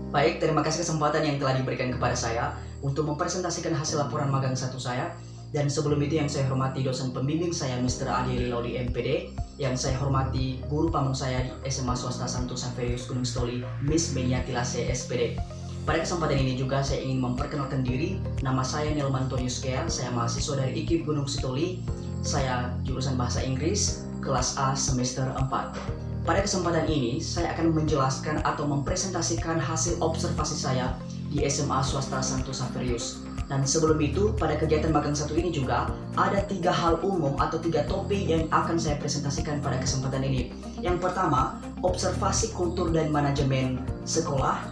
Baik, terima kasih kesempatan yang telah diberikan kepada saya untuk mempresentasikan hasil laporan magang 1 saya. Dan sebelum itu yang saya hormati dosen pembimbing saya Mr. Adi Laudi MPD, yang saya hormati guru pamong saya di SMA Swasta Santo Saverius Gunung Sitoli, Miss Beniati Lase SPD. Pada kesempatan ini juga saya ingin memperkenalkan diri. Nama saya Nelman Antonius Kea, saya mahasiswa dari IKIP Gunung Sitoli. Saya jurusan Bahasa Inggris, kelas A semester 4. Pada kesempatan ini, saya akan menjelaskan atau mempresentasikan hasil observasi saya di SMA Swasta Santo Saverius. Dan sebelum itu, pada kegiatan magang 1 ini juga ada 3 hal umum atau 3 topik yang akan saya presentasikan pada kesempatan ini. Yang pertama, observasi kultur dan manajemen sekolah.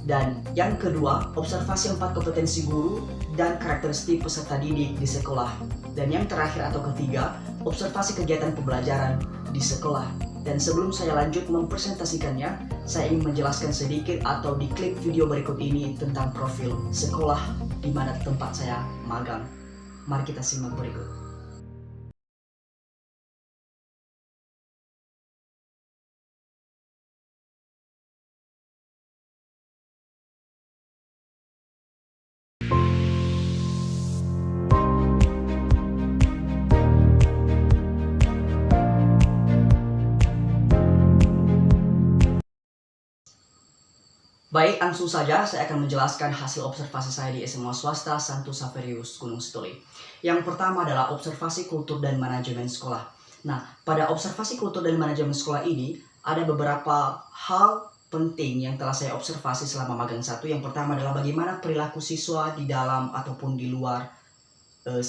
Dan yang kedua, observasi 4 kompetensi guru dan karakteristik peserta didik di sekolah. Dan yang terakhir atau ketiga, observasi kegiatan pembelajaran di sekolah. Dan sebelum saya lanjut mempresentasikannya, saya ingin menjelaskan sedikit atau di klip video berikut ini tentang profil sekolah di mana tempat saya magang. Mari kita simak berikut. Baik, langsung saja saya akan menjelaskan hasil observasi saya di SMA Swasta Santo Saverius Gunung Sitoli. Yang pertama adalah observasi kultur dan manajemen sekolah. Nah, pada observasi kultur dan manajemen sekolah ini ada beberapa hal penting yang telah saya observasi selama magang 1. Yang pertama adalah bagaimana perilaku siswa di dalam ataupun di luar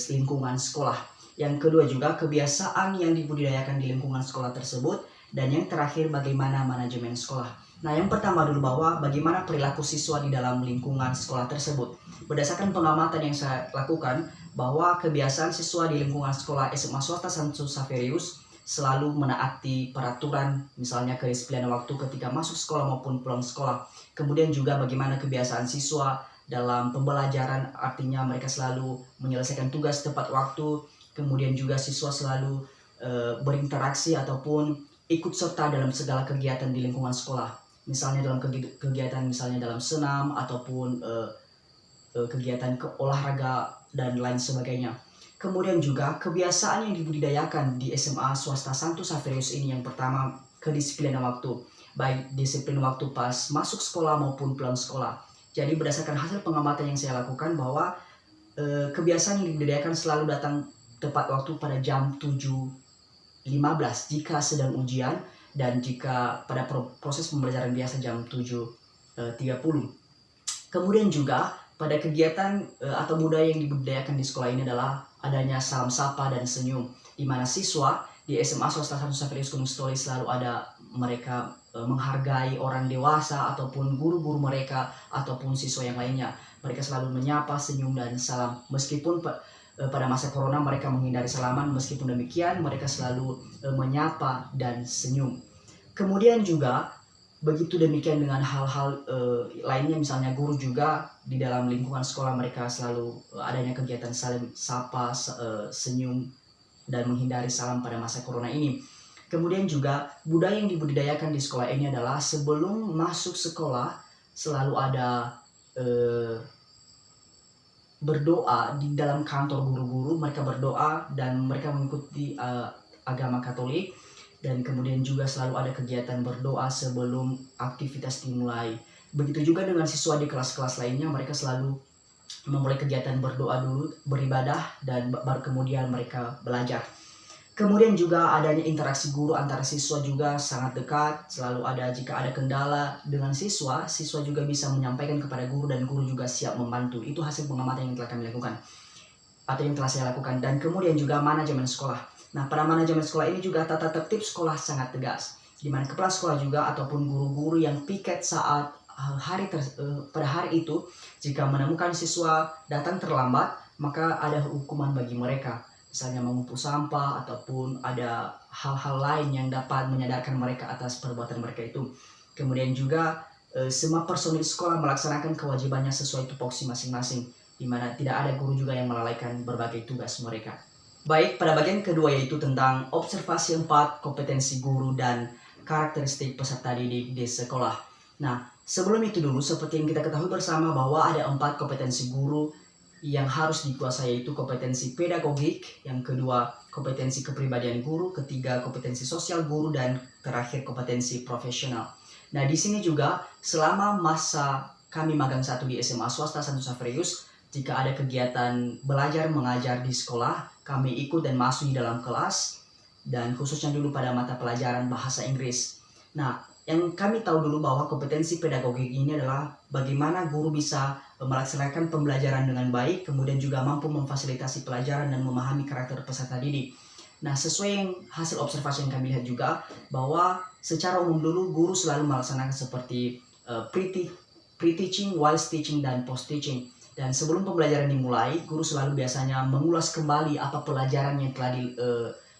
lingkungan sekolah. Yang kedua juga kebiasaan yang dibudidayakan di lingkungan sekolah tersebut. Dan yang terakhir bagaimana manajemen sekolah. Nah, yang pertama dulu bahwa bagaimana perilaku siswa di dalam lingkungan sekolah tersebut. Berdasarkan pengamatan yang saya lakukan, bahwa kebiasaan siswa di lingkungan sekolah SMA Swasta Santo Saverius selalu menaati peraturan, misalnya kedisiplinan waktu ketika masuk sekolah maupun pulang sekolah. Kemudian juga bagaimana kebiasaan siswa dalam pembelajaran, artinya mereka selalu menyelesaikan tugas tepat waktu. Kemudian juga siswa selalu berinteraksi ataupun ikut serta dalam segala kegiatan di lingkungan sekolah. Misalnya dalam kegiatan misalnya dalam senam ataupun kegiatan olahraga dan lain sebagainya. Kemudian juga kebiasaan yang dibudidayakan di SMA Swasta Santo Saverius ini, yang pertama kedisiplinan waktu, baik disiplin waktu pas masuk sekolah maupun pulang sekolah. Jadi berdasarkan hasil pengamatan yang saya lakukan bahwa kebiasaan yang dibudidayakan selalu datang tepat waktu pada jam 7.15 jika sedang ujian, dan jika pada proses pembelajaran biasa jam 7.30. Kemudian juga pada kegiatan atau budaya yang dibudidayakan di sekolah ini adalah adanya salam sapa dan senyum, di mana siswa di SMA Swasta Santo Saverius Gunung Sitoli selalu ada mereka menghargai orang dewasa ataupun guru-guru mereka ataupun siswa yang lainnya. Mereka selalu menyapa, senyum, dan salam. Meskipun pada masa corona mereka menghindari salaman, meskipun demikian mereka selalu menyapa dan senyum. Kemudian juga begitu demikian dengan hal-hal lainnya, misalnya guru juga di dalam lingkungan sekolah mereka selalu adanya kegiatan saling sapa, senyum, dan menghindari salam pada masa corona ini. Kemudian juga budaya yang dibudidayakan di sekolah ini adalah sebelum masuk sekolah selalu ada berdoa di dalam kantor guru-guru. Mereka berdoa dan mereka mengikuti agama Katolik. Dan kemudian juga selalu ada kegiatan berdoa sebelum aktivitas dimulai. Begitu juga dengan siswa di kelas-kelas lainnya, mereka selalu memulai kegiatan berdoa dulu, beribadah, dan baru kemudian mereka belajar. Kemudian juga adanya interaksi guru antara siswa juga sangat dekat. Selalu ada, jika ada kendala dengan siswa, siswa juga bisa menyampaikan kepada guru dan guru juga siap membantu. Itu hasil pengamatan yang telah kami lakukan atau yang telah saya lakukan. Dan kemudian juga manajemen sekolah. Nah, pada manajemen sekolah ini juga tata tertib sekolah sangat tegas, di mana kepala sekolah juga ataupun guru-guru yang piket saat pada hari itu, jika menemukan siswa datang terlambat, maka ada hukuman bagi mereka. Misalnya mengumpul sampah ataupun ada hal-hal lain yang dapat menyadarkan mereka atas perbuatan mereka itu. Kemudian juga semua personil sekolah melaksanakan kewajibannya sesuai tupoksi masing-masing, di mana tidak ada guru juga yang melalaikan berbagai tugas mereka. Baik, pada bagian kedua yaitu tentang observasi 4 kompetensi guru dan karakteristik peserta didik di sekolah. Nah, sebelum itu dulu, seperti yang kita ketahui bersama bahwa ada 4 kompetensi guru yang harus dikuasai, yaitu kompetensi pedagogik, yang kedua kompetensi kepribadian guru, ketiga kompetensi sosial guru, dan terakhir kompetensi profesional. Nah, di sini juga selama masa kami magang 1 di SMA swasta Santo Xaverius, jika ada kegiatan belajar mengajar di sekolah, kami ikut dan masuk di dalam kelas, dan khususnya dulu pada mata pelajaran bahasa Inggris. Nah, yang kami tahu dulu bahwa kompetensi pedagogik ini adalah bagaimana guru bisa melaksanakan pembelajaran dengan baik, kemudian juga mampu memfasilitasi pelajaran dan memahami karakter peserta didik. Nah, sesuai yang hasil observasi yang kami lihat juga, bahwa secara umum dulu guru selalu melaksanakan seperti pre-teaching, whilst teaching, dan post-teaching. Dan sebelum pembelajaran dimulai, guru selalu biasanya mengulas kembali apa pelajaran yang telah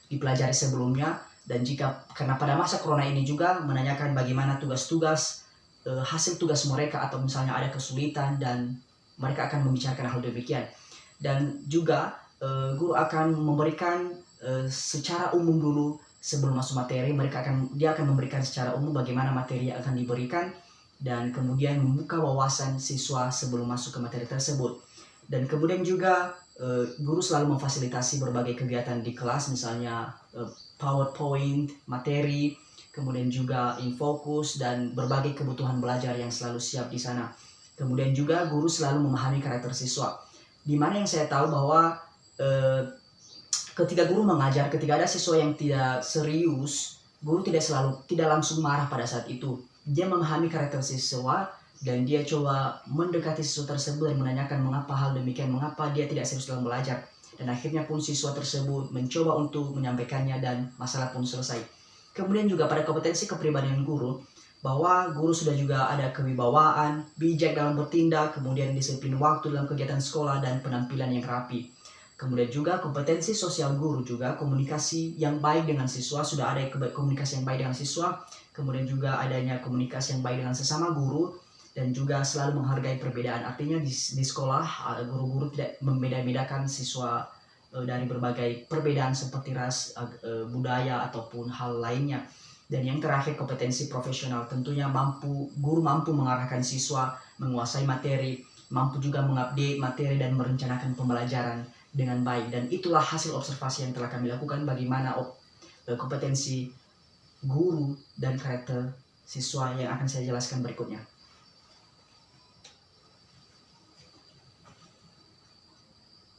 dipelajari sebelumnya. Dan jika karena pada masa corona ini juga menanyakan bagaimana tugas-tugas, hasil tugas mereka, atau misalnya ada kesulitan, dan mereka akan membicarakan hal demikian. Dan juga guru akan memberikan secara umum dulu sebelum masuk materi, dia akan memberikan secara umum bagaimana materi yang akan diberikan, dan kemudian membuka wawasan siswa sebelum masuk ke materi tersebut. Dan kemudian juga guru selalu memfasilitasi berbagai kegiatan di kelas, misalnya PowerPoint, materi, kemudian juga infocus, dan berbagai kebutuhan belajar yang selalu siap di sana. Kemudian juga guru selalu memahami karakter siswa. Di mana yang saya tahu bahwa ketika guru mengajar, ketika ada siswa yang tidak serius, guru tidak langsung marah pada saat itu. Dia memahami karakter siswa, dan dia coba mendekati siswa tersebut dan menanyakan mengapa hal demikian, mengapa dia tidak serius dalam belajar. Dan akhirnya pun siswa tersebut mencoba untuk menyampaikannya, dan masalah pun selesai. Kemudian juga pada kompetensi kepribadian guru, bahwa guru sudah juga ada kewibawaan, bijak dalam bertindak, kemudian disiplin waktu dalam kegiatan sekolah, dan penampilan yang rapi. Kemudian juga kompetensi sosial guru juga, komunikasi yang baik dengan siswa, sudah ada komunikasi yang baik dengan siswa, kemudian juga adanya komunikasi yang baik dengan sesama guru, dan juga selalu menghargai perbedaan. Artinya di sekolah guru-guru tidak membeda-bedakan siswa dari berbagai perbedaan seperti ras, budaya, ataupun hal lainnya. Dan yang terakhir kompetensi profesional, tentunya guru mampu mengarahkan siswa, menguasai materi, mampu juga mengupdate materi dan merencanakan pembelajaran dengan baik. Dan itulah hasil observasi yang telah kami lakukan bagaimana kompetensi guru dan karakter siswa yang akan saya jelaskan berikutnya.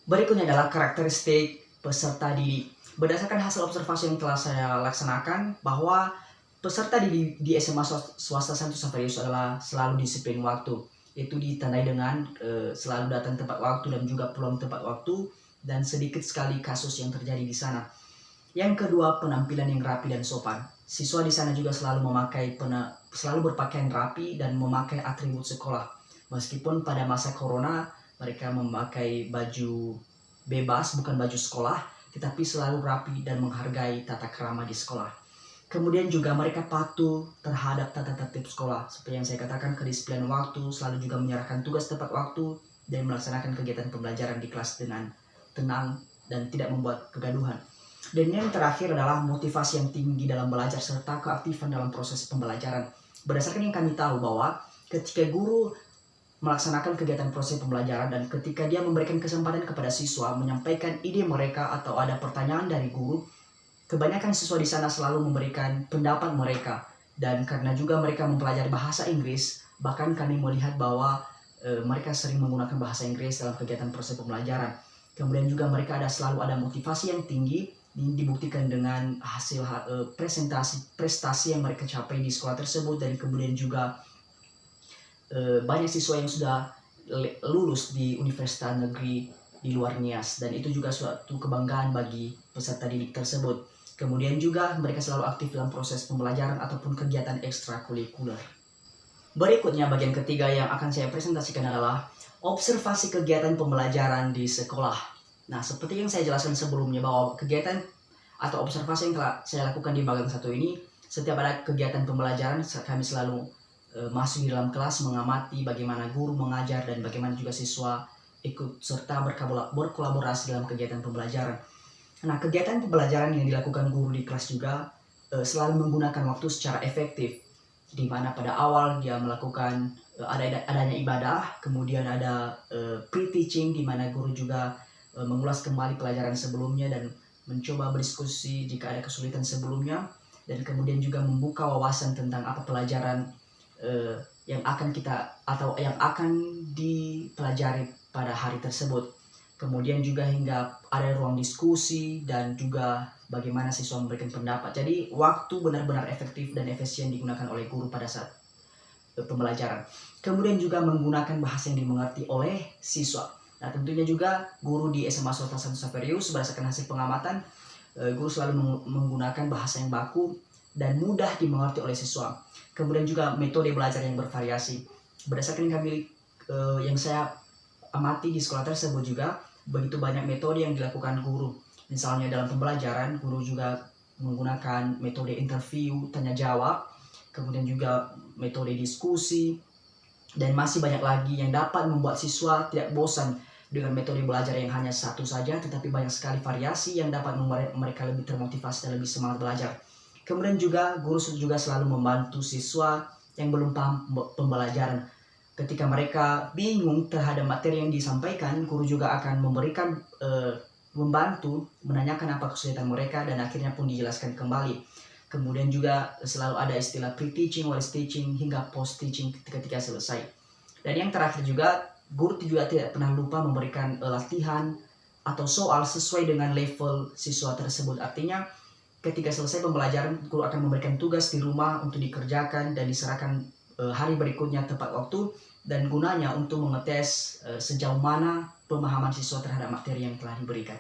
Berikutnya adalah karakteristik peserta didik. Berdasarkan hasil observasi yang telah saya laksanakan, bahwa peserta didik di SMA swasta Santo Xaverius adalah selalu disiplin waktu. Itu ditandai dengan selalu datang tepat waktu dan juga pulang tepat waktu, dan sedikit sekali kasus yang terjadi di sana. Yang kedua, penampilan yang rapi dan sopan. Siswa di sana juga selalu berpakaian rapi dan memakai atribut sekolah. Meskipun pada masa corona mereka memakai baju bebas, bukan baju sekolah, tetapi selalu rapi dan menghargai tata krama di sekolah. Kemudian juga mereka patuh terhadap tata tertib sekolah. Seperti yang saya katakan, kedisiplinan waktu, selalu juga menyerahkan tugas tepat waktu, dan melaksanakan kegiatan pembelajaran di kelas dengan tenang dan tidak membuat kegaduhan. Dan yang terakhir adalah motivasi yang tinggi dalam belajar serta keaktifan dalam proses pembelajaran. Berdasarkan yang kami tahu bahwa ketika guru melaksanakan kegiatan proses pembelajaran dan ketika dia memberikan kesempatan kepada siswa menyampaikan ide mereka atau ada pertanyaan dari guru, kebanyakan siswa di sana selalu memberikan pendapat mereka. Dan karena juga mereka mempelajari bahasa Inggris, bahkan kami melihat bahwa mereka sering menggunakan bahasa Inggris dalam kegiatan proses pembelajaran. Kemudian juga mereka selalu ada motivasi yang tinggi, dibuktikan dengan hasil prestasi yang mereka capai di sekolah tersebut. Dan kemudian juga banyak siswa yang sudah lulus di universitas negeri di luar Nias, dan itu juga suatu kebanggaan bagi peserta didik tersebut. Kemudian juga mereka selalu aktif dalam proses pembelajaran ataupun kegiatan ekstrakurikuler. Berikutnya, bagian ketiga yang akan saya presentasikan adalah observasi kegiatan pembelajaran di sekolah. Nah, seperti yang saya jelaskan sebelumnya bahwa kegiatan atau observasi yang telah saya lakukan di bagian satu ini, setiap ada kegiatan pembelajaran kami selalu masuk di dalam kelas, mengamati bagaimana guru mengajar dan bagaimana juga siswa ikut serta berkolaborasi dalam kegiatan pembelajaran. Nah, kegiatan pembelajaran yang dilakukan guru di kelas juga selalu menggunakan waktu secara efektif. di mana pada awal dia melakukan adanya ibadah, kemudian ada pre-teaching di mana guru juga mengulas kembali pelajaran sebelumnya dan mencoba berdiskusi jika ada kesulitan sebelumnya, dan kemudian juga membuka wawasan tentang apa pelajaran yang akan dipelajari pada hari tersebut. Kemudian juga hingga ada ruang diskusi dan juga bagaimana siswa memberikan pendapat. Jadi waktu benar-benar efektif dan efisien digunakan oleh guru pada saat pembelajaran. Kemudian juga menggunakan bahasa yang dimengerti oleh siswa. Nah, tentunya juga guru di SMA Swasta Santo Saverius berdasarkan hasil pengamatan, guru selalu menggunakan bahasa yang baku dan mudah dimengerti oleh siswa. Kemudian juga metode belajar yang bervariasi. Berdasarkan yang saya amati di sekolah tersebut juga, begitu banyak metode yang dilakukan guru. Misalnya dalam pembelajaran, guru juga menggunakan metode interview, tanya jawab, kemudian juga metode diskusi, dan masih banyak lagi yang dapat membuat siswa tidak bosan dengan metode belajar yang hanya satu saja, tetapi banyak sekali variasi yang dapat membuat mereka lebih termotivasi dan lebih semangat belajar. Kemudian juga guru juga selalu membantu siswa yang belum paham pembelajaran. Ketika mereka bingung terhadap materi yang disampaikan, guru juga akan membantu menanyakan apa kesulitan mereka dan akhirnya pun dijelaskan kembali. Kemudian juga selalu ada istilah pre-teaching, while teaching, hingga post-teaching ketika selesai. Dan yang terakhir juga, guru juga tidak pernah lupa memberikan latihan atau soal sesuai dengan level siswa tersebut. Artinya ketika selesai pembelajaran, guru akan memberikan tugas di rumah untuk dikerjakan dan diserahkan hari berikutnya tepat waktu, dan gunanya untuk mengetes sejauh mana pemahaman siswa terhadap materi yang telah diberikan.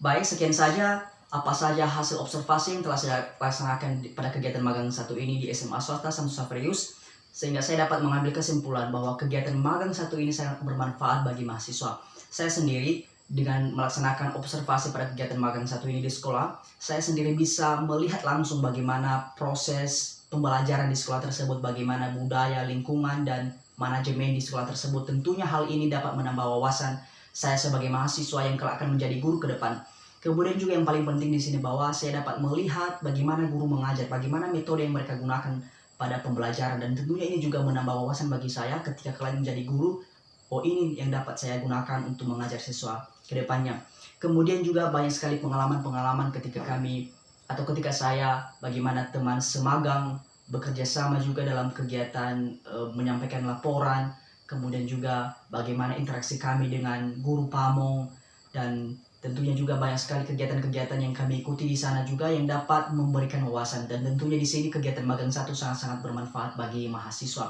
Baik, sekian saja apa saja hasil observasi yang telah saya laksanakan pada kegiatan magang 1 ini di SMA Swasta Santo Saverius, sehingga saya dapat mengambil kesimpulan bahwa kegiatan magang 1 ini sangat bermanfaat bagi mahasiswa. Saya sendiri dengan melaksanakan observasi pada kegiatan magang 1 ini di sekolah, saya sendiri bisa melihat langsung bagaimana proses pembelajaran di sekolah tersebut, bagaimana budaya, lingkungan, dan manajemen di sekolah tersebut. Tentunya hal ini dapat menambah wawasan saya sebagai mahasiswa yang kelak akan menjadi guru ke depan. Kemudian juga yang paling penting di sini bahwa saya dapat melihat bagaimana guru mengajar, bagaimana metode yang mereka gunakan pada pembelajaran, dan tentunya ini juga menambah wawasan bagi saya ketika kelak menjadi guru. Oh, ini yang dapat saya gunakan untuk mengajar siswa ke depannya. Kemudian juga banyak sekali pengalaman-pengalaman ketika saya bagaimana teman semagang bekerja sama juga dalam kegiatan menyampaikan laporan, kemudian juga bagaimana interaksi kami dengan guru pamong, dan tentunya juga banyak sekali kegiatan-kegiatan yang kami ikuti di sana juga yang dapat memberikan wawasan, dan tentunya di sini kegiatan magang 1 sangat-sangat bermanfaat bagi mahasiswa.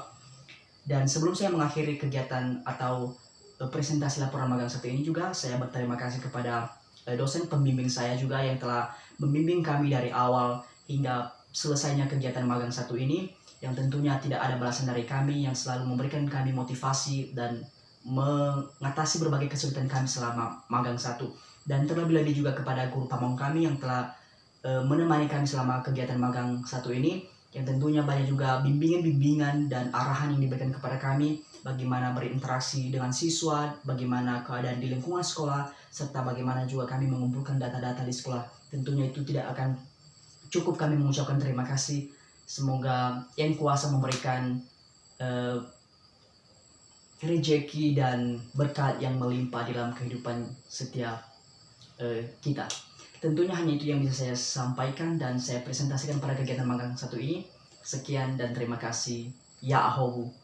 Dan sebelum saya mengakhiri kegiatan atau presentasi laporan magang 1 ini juga, saya berterima kasih kepada dosen pembimbing saya juga yang telah membimbing kami dari awal hingga selesainya kegiatan magang 1 ini, yang tentunya tidak ada balasan dari kami, yang selalu memberikan kami motivasi dan mengatasi berbagai kesulitan kami selama magang 1. Dan terlebih lagi juga kepada guru pamong kami yang telah menemani kami selama kegiatan magang 1 ini, yang tentunya banyak juga bimbingan-bimbingan dan arahan yang diberikan kepada kami, bagaimana berinteraksi dengan siswa, bagaimana keadaan di lingkungan sekolah, serta bagaimana juga kami mengumpulkan data-data di sekolah. Tentunya itu tidak akan cukup kami mengucapkan terima kasih. Semoga Yang Kuasa memberikan rezeki dan berkat yang melimpah dalam kehidupan setiap kita. Tentunya hanya itu yang bisa saya sampaikan dan saya presentasikan pada kegiatan magang 1 ini. Sekian dan terima kasih. Ya Ahobu.